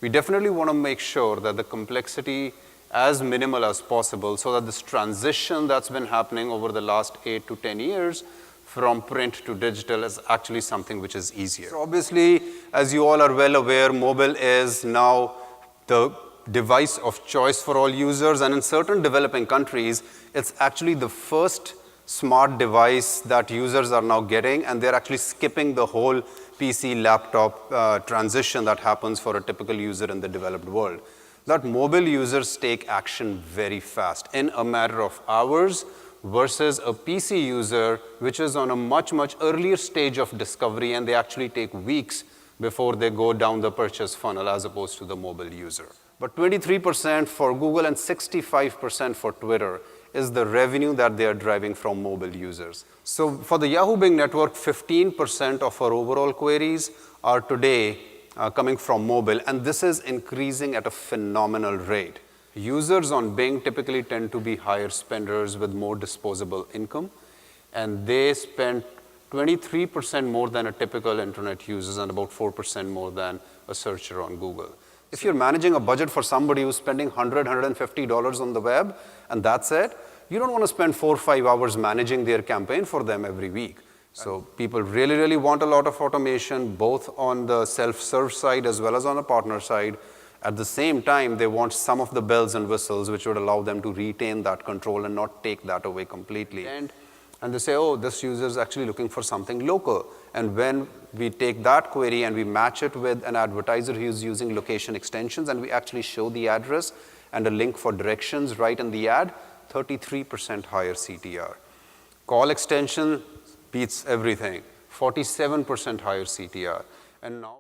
We definitely want to make sure that the complexity as minimal as possible so that this transition that's been happening over the last 8 to 10 years from print to digital is actually something which is easier. So obviously, as you all are well aware, mobile is now the device of choice for all users, and in certain developing countries, it's actually the first smart device that users are now getting, and they're actually skipping the whole PC laptop transition that happens for a typical user in the developed world. That mobile users take action very fast in a matter of hours versus a PC user which is on a much, much earlier stage of discovery, and they actually take weeks before they go down the purchase funnel as opposed to the mobile user. But 23% for Google and 65% for Twitter is the revenue that they are driving from mobile users. So for the Yahoo Bing network, 15% of our overall queries are today coming from mobile, and this is increasing at a phenomenal rate. Users on Bing typically tend to be higher spenders with more disposable income, and they spend 23% more than a typical internet user and about 4% more than a searcher on Google. If you're managing a budget for somebody who's spending $100, $150 on the web, and that's it, you don't want to spend 4 or 5 hours managing their campaign for them every week. So people really, really want a lot of automation, both on the self-serve side as well as on the partner side. At the same time, they want some of the bells and whistles which would allow them to retain that control and not take that away completely. And they say, oh, this user is actually looking for something local. And when we take that query and we match it with an advertiser who's using location extensions, and we actually show the address and a link for directions right in the ad, 33% higher CTR. Call extension beats everything, 47% higher CTR. And now